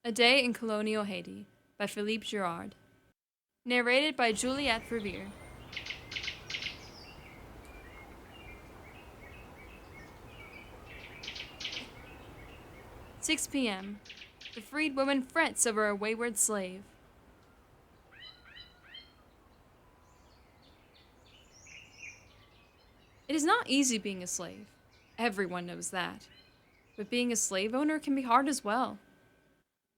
A Day in Colonial Haiti by Philippe Girard. Narrated by Juliette Verveer. 6 p.m. The freed woman frets over a wayward slave. It is not easy being a slave. Everyone knows that. But being a slave owner can be hard as well.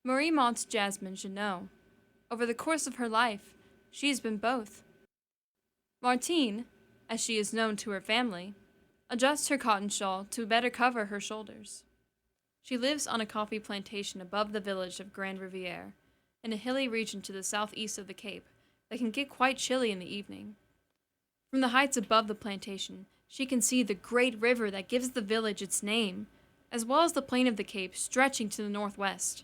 Marie-Marthe Jasmine should know. Over the course of her life, she has been both. Martine, as she is known to her family, adjusts her cotton shawl to better cover her shoulders. She lives on a coffee plantation above the village of Grande Riviere, in a hilly region to the southeast of the Cape that can get quite chilly in the evening. From the heights above the plantation, she can see the great river that gives the village its name, as well as the plain of the Cape stretching to the northwest.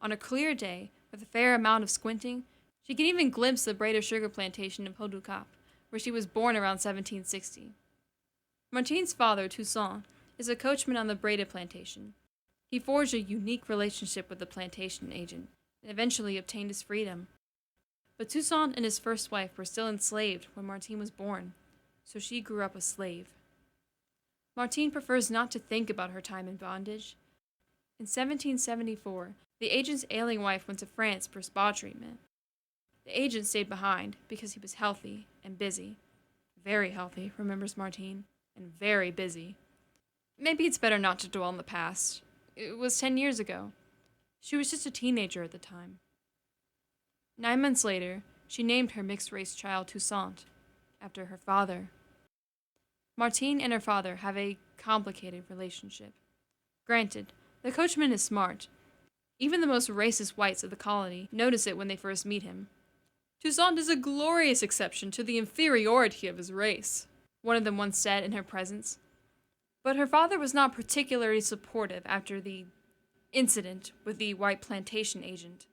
On a clear day, with a fair amount of squinting, she can even glimpse the Breda sugar plantation of Cap, where she was born around 1760. Martine's father, Toussaint, is a coachman on the Breda plantation. He forged a unique relationship with the plantation agent and eventually obtained his freedom. But Toussaint and his first wife were still enslaved when Martine was born, so she grew up a slave. Martine prefers not to think about her time in bondage. In 1774, the agent's ailing wife went to France for spa treatment. The agent stayed behind because he was healthy and busy. Very healthy, remembers Martine, and very busy. Maybe it's better not to dwell on the past. It was 10 years ago. She was just a teenager at the time. 9 months later, she named her mixed-race child Toussaint, after her father. Martine and her father have a complicated relationship. Granted, the coachman is smart. Even the most racist whites of the colony notice it when they first meet him. Toussaint is a glorious exception to the inferiority of his race, one of them once said in her presence. But her father was not particularly supportive after the incident with the white plantation agent.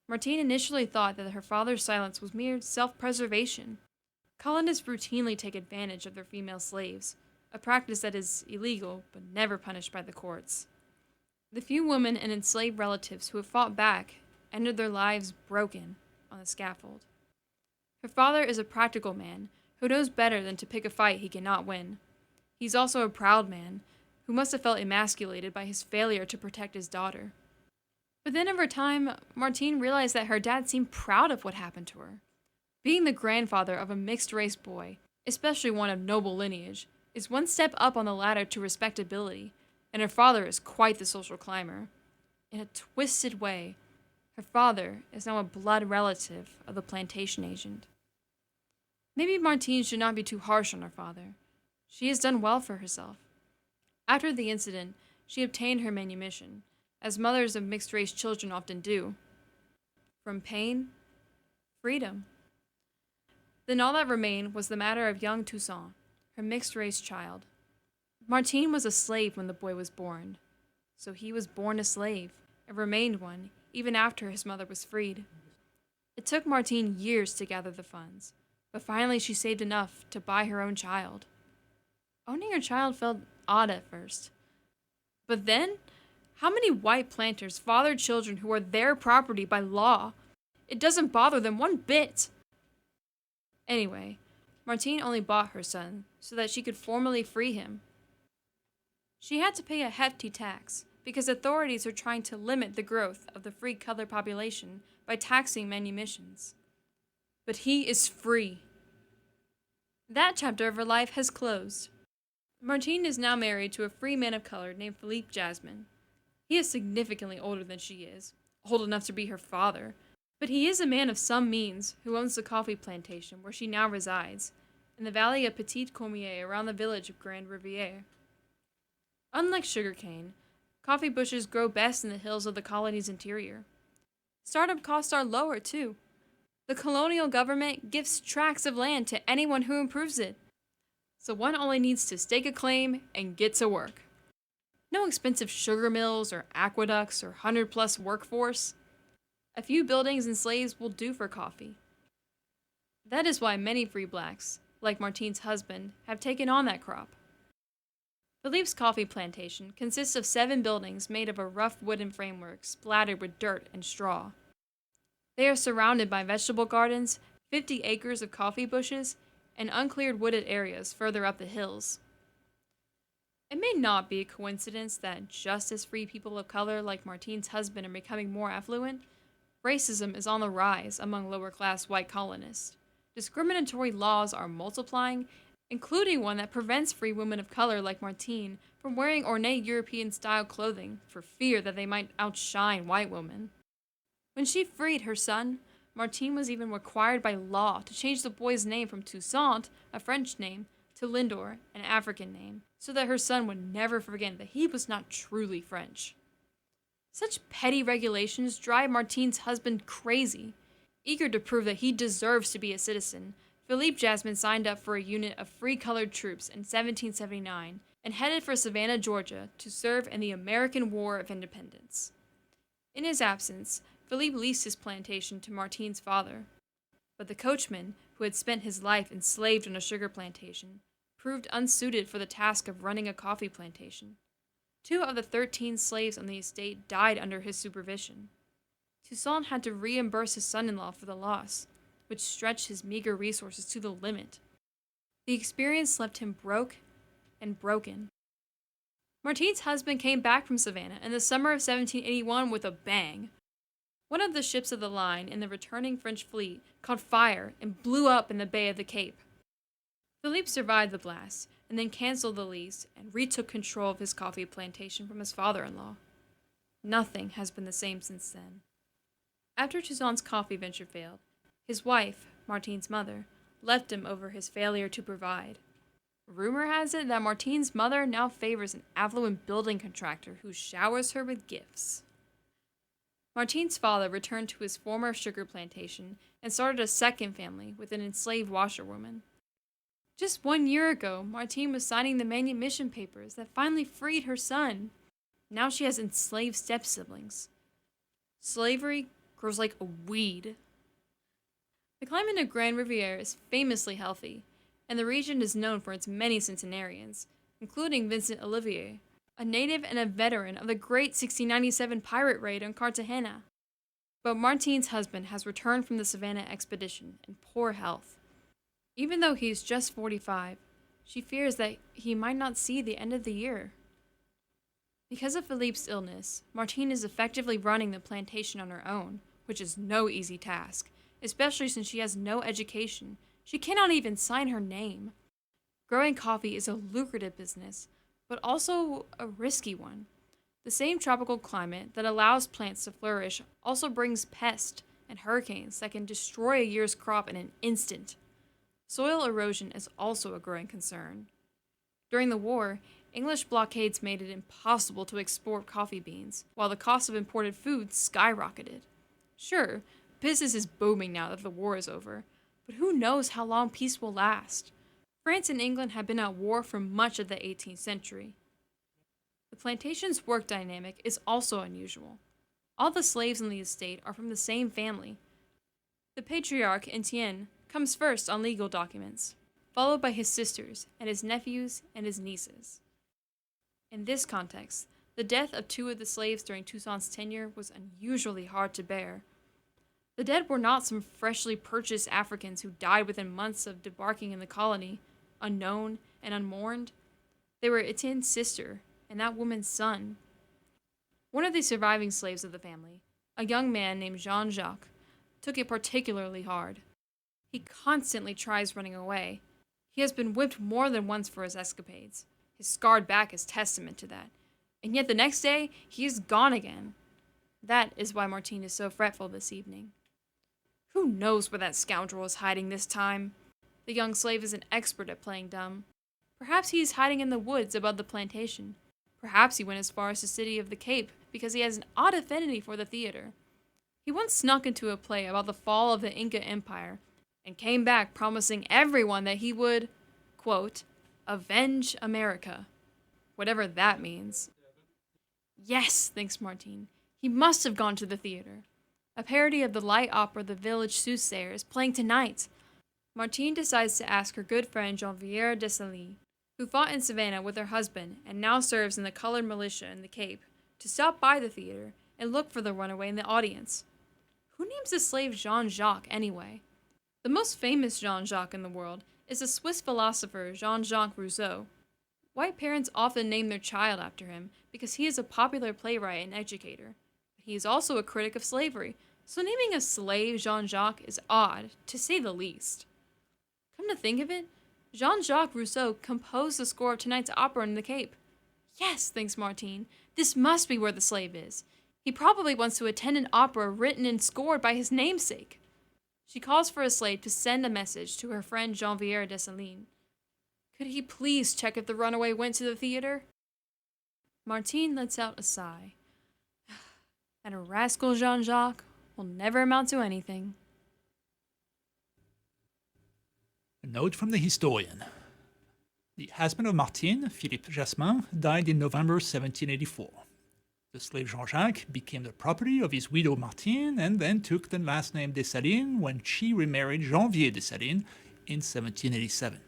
Martine initially thought that her father's silence was mere self-preservation. Colonists routinely take advantage of their female slaves, a practice that is illegal but never punished by the courts. The few women and enslaved relatives who have fought back ended their lives broken on the scaffold. Her father is a practical man who knows better than to pick a fight he cannot win. He's also a proud man who must have felt emasculated by his failure to protect his daughter. But then over time, Martine realized that her dad seemed proud of what happened to her. Being the grandfather of a mixed-race boy, especially one of noble lineage, is one step up on the ladder to respectability, and her father is quite the social climber. In a twisted way, her father is now a blood relative of the plantation agent. Maybe Martine should not be too harsh on her father. She has done well for herself. After the incident, she obtained her manumission, as mothers of mixed-race children often do. From pain, freedom. Then all that remained was the matter of young Toussaint, her mixed-race child. Martine was a slave when the boy was born, so he was born a slave, and remained one even after his mother was freed. It took Martine years to gather the funds, but finally she saved enough to buy her own child. Owning her child felt odd at first. But then, how many white planters father children who are their property by law? It doesn't bother them one bit. Anyway, Martine only bought her son so that she could formally free him. She had to pay a hefty tax because authorities are trying to limit the growth of the free colored population by taxing manumissions. But he is free. That chapter of her life has closed. Martine is now married to a free man of color named Philippe Jasmine. He is significantly older than she is, old enough to be her father, but he is a man of some means who owns the coffee plantation where she now resides, in the valley of Petit Cormier around the village of Grande Riviere. Unlike sugarcane, coffee bushes grow best in the hills of the colony's interior. Startup costs are lower, too. The colonial government gives tracts of land to anyone who improves it, so one only needs to stake a claim and get to work. No expensive sugar mills or aqueducts or 100-plus workforce. A few buildings and slaves will do for coffee. That is why many free blacks, like Martine's husband, have taken on that crop. Philippe's coffee plantation consists of 7 buildings made of a rough wooden framework splattered with dirt and straw. They are surrounded by vegetable gardens, 50 acres of coffee bushes, and uncleared wooded areas further up the hills. It may not be a coincidence that just as free people of color like Martine's husband are becoming more affluent, racism is on the rise among lower-class white colonists. Discriminatory laws are multiplying, including one that prevents free women of color like Martine from wearing ornate European-style clothing for fear that they might outshine white women. When she freed her son, Martine was even required by law to change the boy's name from Toussaint, a French name, to Lindor, an African name, so that her son would never forget that he was not truly French. Such petty regulations drive Martine's husband crazy. Eager to prove that he deserves to be a citizen, Philippe Jasmin signed up for a unit of free colored troops in 1779 and headed for Savannah, Georgia, to serve in the American War of Independence. In his absence, Philippe leased his plantation to Martine's father, but the coachman, who had spent his life enslaved on a sugar plantation, proved unsuited for the task of running a coffee plantation. 2 of the 13 slaves on the estate died under his supervision. Toussaint had to reimburse his son-in-law for the loss, which stretched his meager resources to the limit. The experience left him broke and broken. Martine's husband came back from Savannah in the summer of 1781 with a bang. One of the ships of the line in the returning French fleet caught fire and blew up in the Bay of the Cape. Philippe survived the blast and then canceled the lease and retook control of his coffee plantation from his father-in-law. Nothing has been the same since then. After Toussaint's coffee venture failed, his wife, Martine's mother, left him over his failure to provide. Rumor has it that Martine's mother now favors an affluent building contractor who showers her with gifts. Martine's father returned to his former sugar plantation and started a second family with an enslaved washerwoman. Just 1 year ago, Martine was signing the manumission papers that finally freed her son. Now she has enslaved step-siblings. Slavery grows like a weed. The climate of Grande Riviere is famously healthy, and the region is known for its many centenarians, including Vincent Olivier, a native and a veteran of the great 1697 pirate raid on Cartagena. But Martine's husband has returned from the Savannah expedition in poor health. Even though he is just 45, she fears that he might not see the end of the year. Because of Philippe's illness, Martine is effectively running the plantation on her own, which is no easy task, especially since she has no education. She cannot even sign her name. Growing coffee is a lucrative business, but also a risky one. The same tropical climate that allows plants to flourish also brings pests and hurricanes that can destroy a year's crop in an instant. Soil erosion is also a growing concern. During the war, English blockades made it impossible to export coffee beans, while the cost of imported food skyrocketed. Sure, business is booming now that the war is over, but who knows how long peace will last? France and England had been at war for much of the 18th century. The plantation's work dynamic is also unusual. All the slaves on the estate are from the same family. The patriarch, Etienne, comes first on legal documents, followed by his sisters and his nephews and his nieces. In this context, the death of 2 of the slaves during Toussaint's tenure was unusually hard to bear. The dead were not some freshly purchased Africans who died within months of debarking in the colony, unknown and unmourned. They were Etienne's sister and that woman's son. One of the surviving slaves of the family, a young man named Jean-Jacques, took it particularly hard. He constantly tries running away. He has been whipped more than once for his escapades. His scarred back is testament to that. And yet the next day, he is gone again. That is why Martine is so fretful this evening. Who knows where that scoundrel is hiding this time? The young slave is an expert at playing dumb. Perhaps he is hiding in the woods above the plantation. Perhaps he went as far as the city of the Cape because he has an odd affinity for the theater. He once snuck into a play about the fall of the Inca Empire and came back promising everyone that he would, quote, avenge America. Whatever that means. Yes, thinks Martine. He must have gone to the theater. A parody of the light opera The Village Soothsayer is playing tonight. Martine decides to ask her good friend Jean-Pierre Desailly, who fought in Savannah with her husband and now serves in the colored militia in the Cape, to stop by the theater and look for the runaway in the audience. Who names his slave Jean-Jacques anyway? The most famous Jean-Jacques in the world is the Swiss philosopher Jean-Jacques Rousseau. White parents often name their child after him because he is a popular playwright and educator, but he is also a critic of slavery, so naming a slave Jean-Jacques is odd, to say the least. Come to think of it, Jean-Jacques Rousseau composed the score of tonight's opera in the Cape. Yes, thinks Martine, this must be where the slave is. He probably wants to attend an opera written and scored by his namesake. She calls for a slave to send a message to her friend Janvier Dessalines. Could he please check if the runaway went to the theater? Martine lets out a sigh. That rascal Jean-Jacques will never amount to anything. A note from the historian. The husband of Martine, Philippe Jasmin, died in November 1784. The slave Jean-Jacques became the property of his widow Martine and then took the last name Dessalines when she remarried Janvier Dessalines in 1787.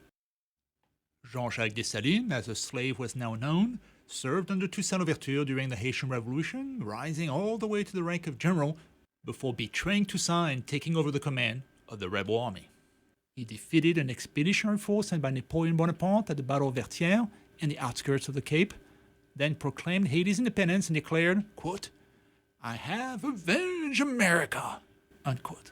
Jean-Jacques Dessalines, as the slave was now known, served under Toussaint Louverture during the Haitian Revolution, rising all the way to the rank of general before betraying Toussaint and taking over the command of the rebel army. He defeated an expeditionary force sent by Napoleon Bonaparte at the Battle of Vertières in the outskirts of the Cape, then proclaimed Haiti's independence and declared, quote, "I have avenged America," unquote.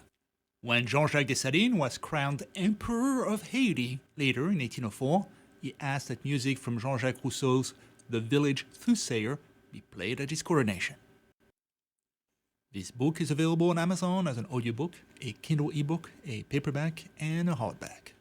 When Jean-Jacques Dessalines was crowned Emperor of Haiti later in 1804, he asked that music from Jean-Jacques Rousseau's The Village Soothsayer be played at his coronation. This book is available on Amazon as an audiobook, a Kindle ebook, a paperback, and a hardback.